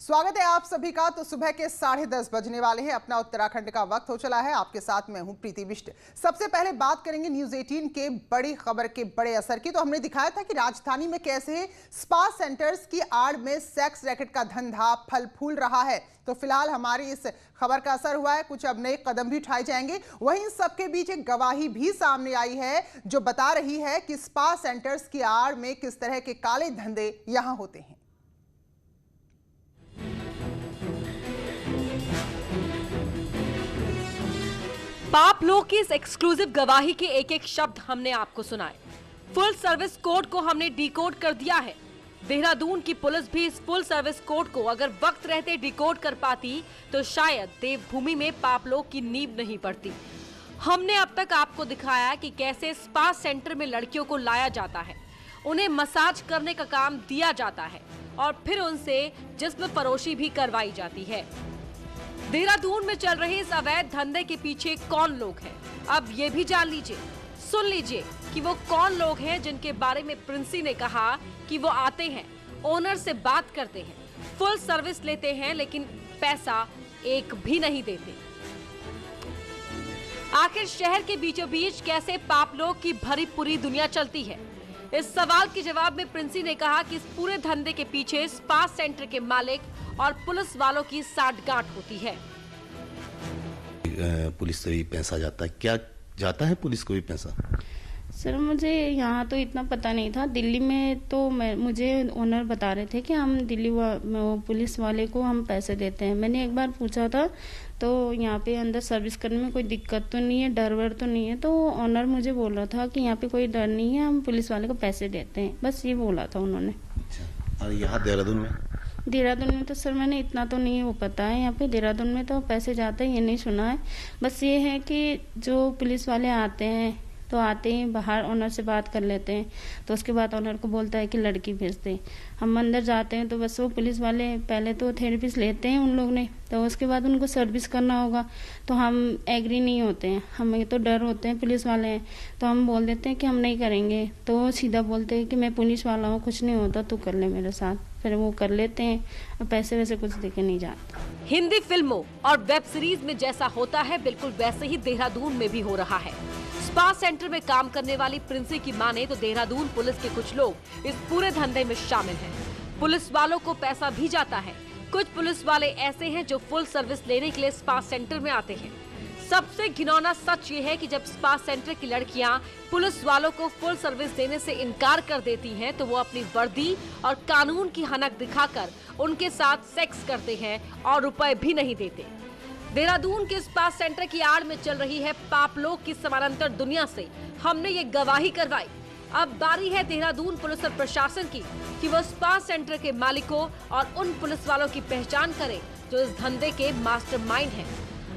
स्वागत है आप सभी का। तो सुबह के 10:30 बजने वाले हैं। अपना उत्तराखंड का वक्त हो चला है। आपके साथ मैं हूं प्रीति बिष्ट। सबसे पहले बात करेंगे न्यूज 18 के बड़ी खबर के बड़े असर की। तो हमने दिखाया था कि राजधानी में कैसे स्पा सेंटर्स की आड़ में सेक्स रैकेट का धंधा फल फूल रहा है। तो फिलहाल हमारी इस खबर का असर हुआ है। कुछ अब नए कदम भी उठाए जाएंगे। वहीं सबके बीच एक गवाही भी सामने आई है जो बता रही है कि स्पा सेंटर्स की आड़ में किस तरह के काले धंधे यहां होते हैं। पाप लोग की इस एक्सक्लूसिव गवाही के एक एक शब्द हमने आपको सुनाए। फुल सर्विस कोड को हमने डिकोड कर दिया है। देहरादून की पुलिस भी इस फुल सर्विस कोड को अगर वक्त रहते डिकोड कर पाती तो शायद देवभूमि में पाप लोग की नींव नहीं पड़ती। हमने अब तक आपको दिखाया कि कैसे स्पा सेंटर में लड़कियों को लाया जाता है, उन्हें मसाज करने का काम दिया जाता है और फिर उनसे जिस्म फरोशी भी करवाई जाती है। देहरादून में चल रहे इस अवैध धंधे के पीछे कौन लोग हैं, अब ये भी जान लीजिए। सुन लीजिए कि वो कौन लोग हैं जिनके बारे में प्रिंसी ने कहा कि वो आते हैं, ओनर से बात करते हैं, फुल सर्विस लेते हैं लेकिन पैसा एक भी नहीं देते। आखिर शहर के बीचों बीच कैसे पाप लोग की भरी पूरी दुनिया चलती है? इस सवाल के जवाब में प्रिंसी ने कहा कि इस पूरे धंधे के पीछे स्पा सेंटर के मालिक और पुलिस वालों की साठगांठ होती है। पुलिस से भी पैसा जाता है, क्या जाता है पुलिस को भी पैसा? सर मुझे यहाँ तो इतना पता नहीं था। दिल्ली में तो मुझे ओनर बता रहे थे कि हम दिल्ली पुलिस वाले को हम पैसे देते हैं। मैंने एक बार पूछा था तो यहाँ पे अंदर सर्विस करने में कोई दिक्कत तो नहीं है, डर वर तो नहीं है। तो ओनर मुझे बोल रहा था कि यहाँ पे कोई डर नहीं है, हम पुलिस वाले को पैसे देते हैं, बस ये बोला था उन्होंने। अच्छा, और यहाँ देहरादून में तो सर मैंने इतना तो नहीं वो पता है। यहाँ पे देहरादून में तो पैसे जाते हैं ये नहीं सुना है। बस ये है कि जो पुलिस वाले आते हैं तो आते ही बाहर ओनर से बात कर लेते हैं, तो उसके बाद ओनर को बोलता है कि लड़की भेज दे। हम अंदर जाते हैं तो बस वो पुलिस वाले पहले तो थेरेपिस्ट लेते हैं उन लोग ने, तो उसके बाद उनको सर्विस करना होगा तो हम एग्री नहीं होते हैं। हमें तो डर होते हैं, पुलिस वाले हैं तो हम बोल देते हैं कि हम नहीं करेंगे। तो वो सीधा बोलते हैं कि मैं पुलिस वाला हूँ, कुछ नहीं होता, तू कर ले मेरे साथ। फिर वो कर लेते हैं और पैसे वैसे कुछ देके नहीं जाते। हिंदी फिल्मों और वेब सीरीज में जैसा होता है बिल्कुल वैसे ही देहरादून में भी हो रहा है। स्पा सेंटर में काम करने वाली प्रिंसी की माने तो देहरादून पुलिस के कुछ लोग इस पूरे धंधे में शामिल हैं। पुलिस वालों को पैसा भी जाता है। कुछ पुलिस वाले ऐसे हैं जो फुल सर्विस लेने के लिए स्पा सेंटर में आते हैं। सबसे घिनौना सच ये है कि जब स्पा सेंटर की लड़कियां पुलिस वालों को फुल सर्विस देने से इनकार कर देती हैं तो वो अपनी वर्दी और कानून की हनक दिखाकर उनके साथ सेक्स करते हैं और रुपए भी नहीं देते। देहरादून के स्पा सेंटर की आड़ में चल रही है पाप लोग की समानांतर दुनिया से हमने ये गवाही करवाई। अब बारी है देहरादून पुलिस और प्रशासन की कि वो स्पा सेंटर के मालिकों और उन पुलिस वालों की पहचान करे जो इस धंधे के मास्टरमाइंड हैं।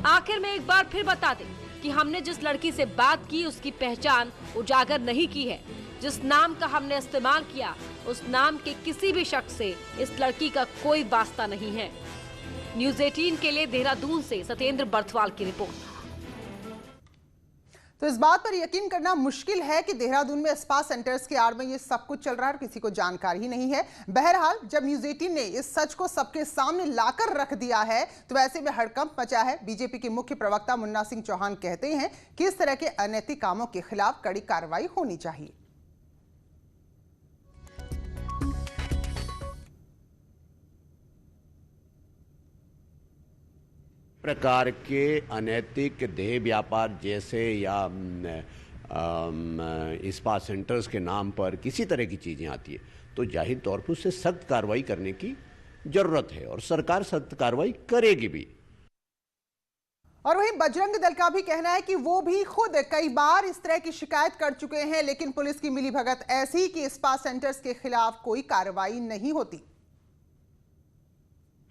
आखिर में एक बार फिर बता दें कि हमने जिस लड़की से बात की उसकी पहचान उजागर नहीं की है। जिस नाम का हमने इस्तेमाल किया उस नाम के किसी भी शख्स से इस लड़की का कोई वास्ता नहीं है। न्यूज 18 के लिए देहरादून से सत्येंद्र बर्थवाल की रिपोर्ट। तो इस बात पर यकीन करना मुश्किल है कि देहरादून में स्पा सेंटर्स की आड़ में ये सब कुछ चल रहा है और किसी को जानकारी ही नहीं है। बहरहाल जब न्यूज 18 ने इस सच को सबके सामने लाकर रख दिया है तो ऐसे में हड़कंप मचा है। बीजेपी के मुख्य प्रवक्ता मुन्ना सिंह चौहान कहते हैं कि इस तरह के अनैतिक कामों के खिलाफ कड़ी कार्रवाई होनी चाहिए। प्रकार के अनैतिक देह व्यापार जैसे या स्पा सेंटर्स के नाम पर किसी तरह की चीज़ें आती है तो जाहिर तौर पर उससे सख्त कार्रवाई करने की जरूरत है और सरकार सख्त कार्रवाई करेगी भी। और वहीं बजरंग दल का भी कहना है कि वो भी खुद कई बार इस तरह की शिकायत कर चुके हैं लेकिन पुलिस की मिलीभगत ऐसी कि स्पा सेंटर्स के खिलाफ कोई कार्रवाई नहीं होती।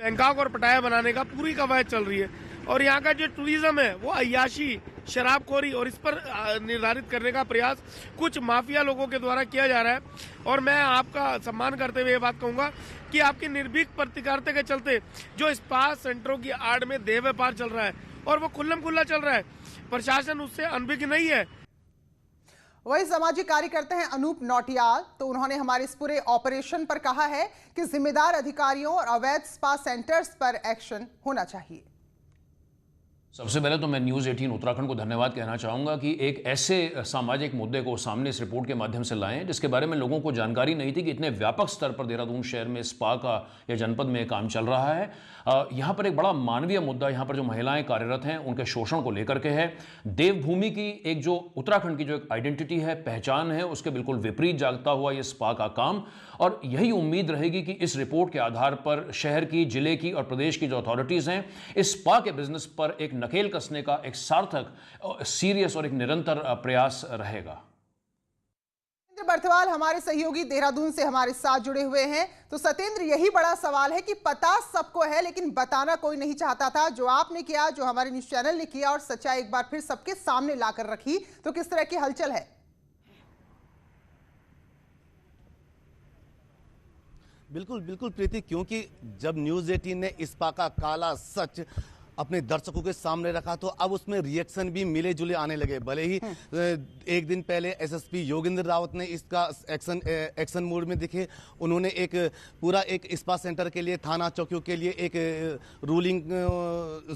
बैंकॉक और पटाया बनाने का पूरी कवायद चल रही है और यहाँ का जो टूरिज्म है वो अय्याशी, शराबखोरी और इस पर निर्धारित करने का प्रयास कुछ माफिया लोगों के द्वारा किया जा रहा है। और मैं आपका सम्मान करते हुए ये बात कहूँगा कि आपकी निर्भीक प्रतिकारता के चलते जो स्पा सेंटरों की आड़ में देह व्यापार चल रहा है और वो खुल्लम खुल्ला चल रहा है, प्रशासन उससे अनभिज्ञ नहीं है। वही सामाजिक कार्यकर्ता हैं अनूप नौटियाल, तो उन्होंने हमारे इस पूरे ऑपरेशन पर कहा है कि जिम्मेदार अधिकारियों और अवैध स्पा सेंटर्स पर एक्शन होना चाहिए। सबसे पहले तो मैं न्यूज़ 18 उत्तराखंड को धन्यवाद कहना चाहूँगा कि एक ऐसे सामाजिक मुद्दे को सामने इस रिपोर्ट के माध्यम से लाएं जिसके बारे में लोगों को जानकारी नहीं थी कि इतने व्यापक स्तर पर देहरादून शहर में स्पा का या जनपद में काम चल रहा है। यहाँ पर एक बड़ा मानवीय मुद्दा, यहाँ पर जो महिलाएं कार्यरत हैं उनके शोषण को लेकर के है। देवभूमि की एक जो उत्तराखंड की जो एक आइडेंटिटी है, पहचान है, उसके बिल्कुल विपरीत जागता हुआ ये स्पा का काम। और यही उम्मीद रहेगी कि इस रिपोर्ट के आधार पर शहर की, जिले की और प्रदेश की जो अथॉरिटीज़ हैं इस स्पा के बिजनेस पर एक नकेल कसने का एक सार्थक, सीरियस और एक निरंतर प्रयास रहेगा। सत्येंद्र बर्थवाल हमारे सहयोगी देहरादून से हमारे साथ जुड़े हुए हैं। तो सत्येंद्र, यही बड़ा सवाल है कि पता सबको है लेकिन बताना कोई नहीं चाहता था। जो आपने किया, जो हमारे न्यूज़ चैनल ने किया और सच्चाई एक बार फिर सबके सामने लाकर रखी, तो किस तरह की हलचल है? बिल्कुल बिल्कुल प्रीति, क्योंकि जब न्यूज़ 18 ने स्पा का काला सच अपने दर्शकों के सामने रखा तो अब उसमें रिएक्शन भी मिले जुले आने लगे। भले ही एक दिन पहले एसएसपी योगेंद्र रावत ने इसका एक्शन मोड में दिखे, उन्होंने एक पूरा एक स्पा सेंटर के लिए, थाना चौकियों के लिए एक रूलिंग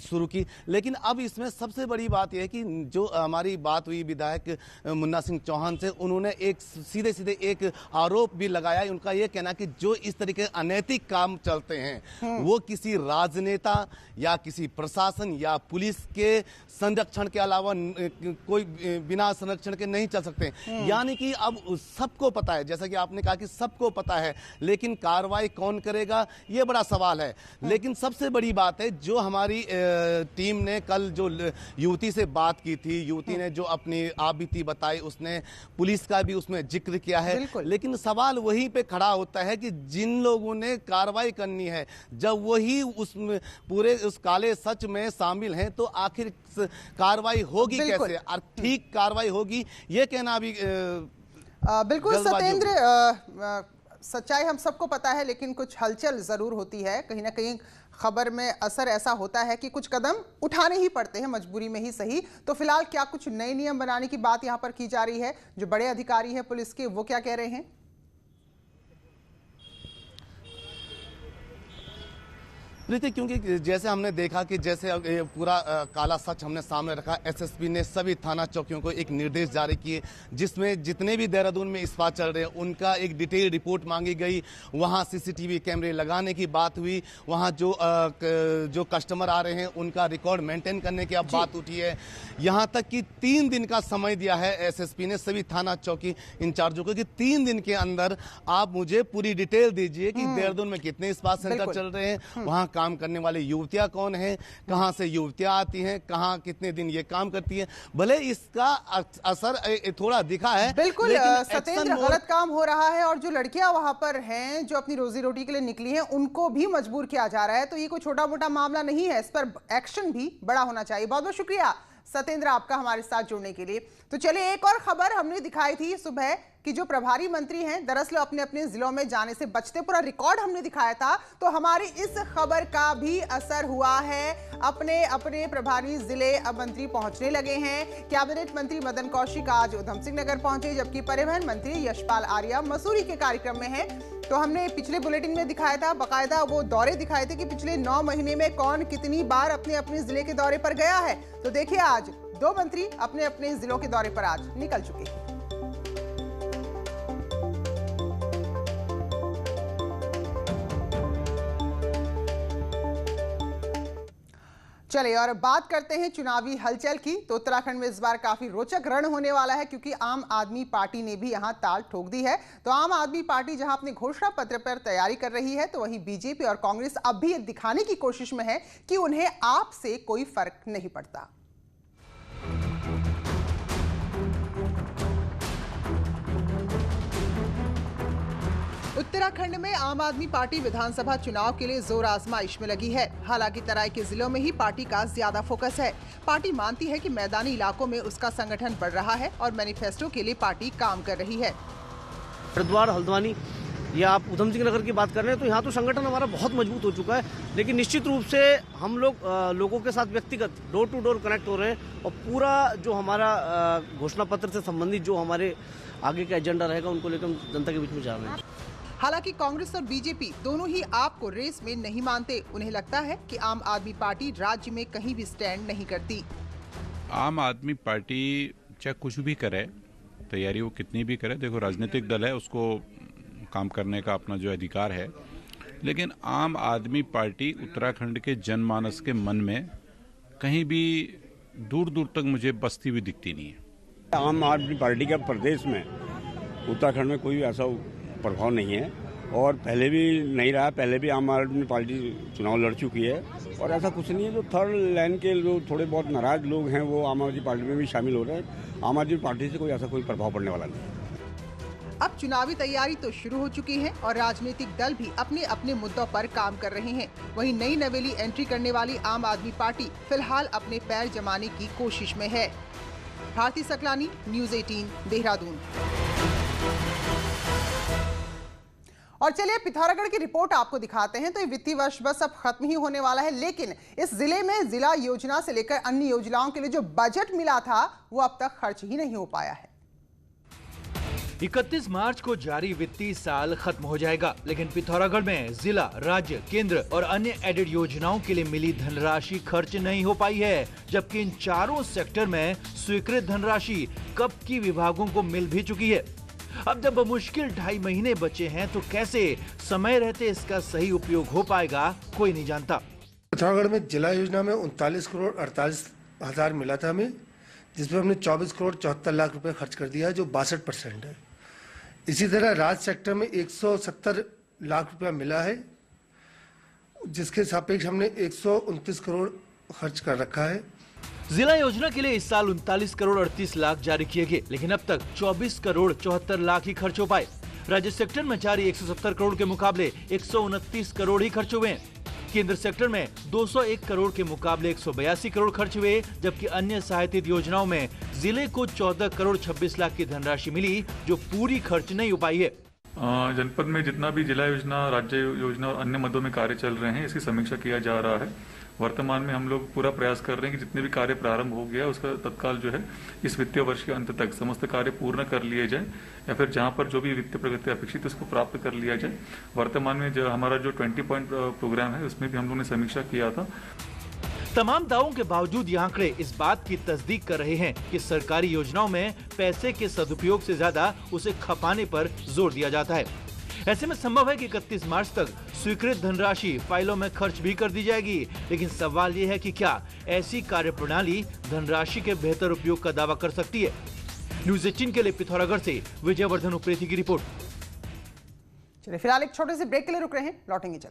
शुरू की। लेकिन अब इसमें सबसे बड़ी बात यह है कि जो हमारी बात हुई विधायक मुन्ना सिंह चौहान से, उन्होंने एक सीधे सीधे एक आरोप भी लगाया। उनका यह कहना कि जो इस तरीके अनैतिक काम चलते हैं वो किसी राजनेता या किसी प्रशासन या पुलिस के संरक्षण के अलावा कोई बिना संरक्षण के नहीं चल सकते। यानी कि अब सबको पता है, जैसा कि आपने कहा कि सबको पता है, लेकिन कार्रवाई कौन करेगा ये बड़ा सवाल है। लेकिन सबसे बड़ी बात है, जो हमारी टीम ने कल जो युवती से बात की थी, युवती ने जो अपनी आपबीती बताई, उसने पुलिस का भी उसमें जिक्र किया है। लेकिन सवाल वहीं पे खड़ा होता है कि जिन लोगों ने कार्रवाई करनी है, जब वही उस पूरे उस काले सच में शामिल हैं, तो आखिर कार्रवाई होगी कैसे और ठीक कार्रवाई होगी, ये कहना भी बिल्कुल सत्येंद्र, सच्चाई हम सबको पता है लेकिन कुछ हलचल जरूर होती है। कहीं ना कहीं खबर में असर ऐसा होता है कि कुछ कदम उठाने ही पड़ते हैं, मजबूरी में ही सही। तो फिलहाल क्या कुछ नए नियम बनाने की बात यहाँ पर की जा रही है? जो बड़े अधिकारी हैं पुलिस के, वो क्या कह रहे हैं? क्योंकि जैसे हमने देखा कि जैसे पूरा काला सच हमने सामने रखा, एसएसपी ने सभी थाना चौकियों को एक निर्देश जारी किए जिसमें जितने भी देहरादून में स्पा चल रहे हैं उनका एक डिटेल रिपोर्ट मांगी गई। वहां सीसीटीवी कैमरे लगाने की बात हुई, वहां जो कस्टमर आ रहे हैं उनका रिकॉर्ड मेंटेन करने की अब बात उठी है। यहां तक कि 3 दिन का समय दिया है एसएसपी ने सभी थाना चौकी इंचार्जों को कि 3 दिन के अंदर आप मुझे पूरी डिटेल दीजिए कि देहरादून में कितने स्पा सेंटर चल रहे हैं, वहां काम करने वाली युवतियां कौन हैं, कहां से युवतियां आती हैं, कहां कितने दिन ये काम करती हैं। भले इसका असर थोड़ा दिखा है, बिल्कुल सत्येंद्र, गलत काम हो रहा है और जो लड़कियां वहां पर हैं, जो अपनी रोजी रोटी के लिए निकली हैं, उनको भी मजबूर किया जा रहा है। तो ये कोई छोटा मोटा मामला नहीं है, इस पर एक्शन भी बड़ा होना चाहिए। बहुत बहुत शुक्रिया सत्येंद्र आपका हमारे साथ जुड़ने के लिए। तो चलिए, एक और खबर हमने दिखाई थी सुबह कि जो प्रभारी मंत्री हैं दरअसल अपने अपने जिलों में जाने से बचते, पूरा रिकॉर्ड हमने दिखाया था। तो हमारी इस खबर का भी असर हुआ है, अपने अपने प्रभारी जिले अब मंत्री पहुंचने लगे हैं। कैबिनेट मंत्री मदन कौशिक आज उधम सिंह नगर पहुंचे, जबकि परिवहन मंत्री यशपाल आर्या मसूरी के कार्यक्रम में हैं। तो हमने पिछले बुलेटिन में दिखाया था, बाकायदा वो दौरे दिखाए थे कि पिछले 9 महीने में कौन कितनी बार अपने अपने जिले के दौरे पर गया है। तो देखिए, आज 2 मंत्री अपने अपने जिलों के दौरे पर आज निकल चुके हैं। चलिए और बात करते हैं चुनावी हलचल की। तो उत्तराखंड में इस बार काफी रोचक रण होने वाला है, क्योंकि आम आदमी पार्टी ने भी यहां ताल ठोक दी है। तो आम आदमी पार्टी जहां अपने घोषणा पत्र पर तैयारी कर रही है, तो वहीं बीजेपी और कांग्रेस अब भी ये दिखाने की कोशिश में है कि उन्हें आप से कोई फर्क नहीं पड़ता। उत्तराखंड में आम आदमी पार्टी विधानसभा चुनाव के लिए जोर आजमाइश में लगी है। हालांकि तराई के जिलों में ही पार्टी का ज्यादा फोकस है। पार्टी मानती है कि मैदानी इलाकों में उसका संगठन बढ़ रहा है और मैनिफेस्टो के लिए पार्टी काम कर रही है। हरिद्वार, हल्द्वानी या आप उधम सिंह नगर की बात कर रहे हैं, तो यहाँ तो संगठन हमारा बहुत मजबूत हो चुका है। लेकिन निश्चित रूप से हम लोग लोगों के साथ व्यक्तिगत डोर टू डोर कनेक्ट हो रहे हैं और पूरा जो हमारा घोषणा पत्र से संबंधित जो हमारे आगे का एजेंडा रहेगा उनको लेकर हम जनता के बीच में जा रहे हैं। हालांकि कांग्रेस और बीजेपी दोनों ही आपको रेस में नहीं मानते। उन्हें लगता है कि आम आदमी पार्टी राज्य में कहीं भी स्टैंड नहीं करती। आम आदमी पार्टी चाहे कुछ भी करे, तैयारी वो कितनी भी करे, देखो राजनीतिक दल है, उसको काम करने का अपना जो अधिकार है, लेकिन आम आदमी पार्टी उत्तराखंड के जनमानस के मन में कहीं भी दूर दूर तक मुझे बसती हुई दिखती नहीं है। आम आदमी पार्टी का प्रदेश में उत्तराखंड में कोई ऐसा प्रभाव नहीं है और पहले भी नहीं रहा। पहले भी आम आदमी पार्टी चुनाव लड़ चुकी है और ऐसा कुछ नहीं है। जो थर्ड लाइन के जो थोड़े बहुत नाराज लोग हैं वो आम आदमी पार्टी में भी शामिल हो रहे हैं। आम आदमी पार्टी से कोई ऐसा कोई प्रभाव पड़ने वाला नहीं। अब चुनावी तैयारी तो शुरू हो चुकी है और राजनीतिक दल भी अपने अपने मुद्दों पर काम कर रहे हैं। वहीं नई नवेली एंट्री करने वाली आम आदमी पार्टी फिलहाल अपने पैर जमाने की कोशिश में है। भारती सकलानी, न्यूज़ 18, देहरादून। और चलिए पिथौरागढ़ की रिपोर्ट आपको दिखाते हैं। तो ये वित्तीय वर्ष बस अब खत्म ही होने वाला है, लेकिन इस जिले में जिला योजना से लेकर अन्य योजनाओं के लिए जो बजट मिला था वो अब तक खर्च ही नहीं हो पाया है। 31 मार्च को जारी वित्तीय साल खत्म हो जाएगा, लेकिन पिथौरागढ़ में जिला, राज्य, केंद्र और अन्य एडेड योजनाओं के लिए मिली धनराशि खर्च नहीं हो पाई है, जबकि इन चारों सेक्टर में स्वीकृत धनराशि कब की विभागों को मिल भी चुकी है। अब जब मुश्किल 2.5 महीने बचे हैं तो कैसे समय रहते इसका सही उपयोग हो पाएगा, कोई नहीं जानता। पिथौरागढ़ में जिला योजना में 39 करोड़ 48 हजार मिला था हमें, जिसमें हमने 24 करोड़ 74 लाख रुपए खर्च कर दिया, जो 62% है। इसी तरह राज्य सेक्टर में 170 लाख रुपया मिला है, जिसके सापेक्ष हमने 129 करोड़ खर्च कर रखा है। जिला योजना के लिए इस साल 39 करोड़ 38 लाख जारी किए गए, लेकिन अब तक 24 करोड़ 74 लाख ही खर्च हो पाए। राज्य सेक्टर में जारी 170 करोड़ के मुकाबले 129 करोड़ ही खर्च हुए हैं। केंद्र सेक्टर में 201 करोड़ के मुकाबले 182 करोड़ खर्च हुए, जबकि अन्य सहायतित योजनाओं में जिले को 14 करोड़ 26 लाख की धनराशि मिली, जो पूरी खर्च नहीं हो पाई है। जनपद में जितना भी जिला योजना, राज्य योजना और अन्य मदों में कार्य चल रहे हैं, इसकी समीक्षा किया जा रहा है। वर्तमान में हम लोग पूरा प्रयास कर रहे हैं कि जितने भी कार्य प्रारंभ हो गया उसका तत्काल जो है इस वित्तीय वर्ष के अंत तक समस्त कार्य पूर्ण कर लिए जाए, या फिर जहां पर जो भी वित्तीय प्रगति अपेक्षित उसको प्राप्त कर लिया जाए। वर्तमान में जो हमारा जो 20 पॉइंट प्रोग्राम है उसमें भी हम लोगों ने समीक्षा किया था। तमाम दावों के बावजूद ये आंकड़े इस बात की तस्दीक कर रहे हैं कि सरकारी योजनाओं में पैसे के सदुपयोग से ज्यादा उसे खपाने पर जोर दिया जाता है। ऐसे में संभव है कि 31 मार्च तक स्वीकृत धनराशि फाइलों में खर्च भी कर दी जाएगी, लेकिन सवाल ये है कि क्या ऐसी कार्यप्रणाली धनराशि के बेहतर उपयोग का दावा कर सकती है। न्यूज़ 18 के लिए पिथौरागढ़ से विजयवर्धन उप्रेती की रिपोर्ट। चलिए फिलहाल एक छोटे से ब्रेक के लिए रुक रहे हैं, लौटेंगे जल्दी।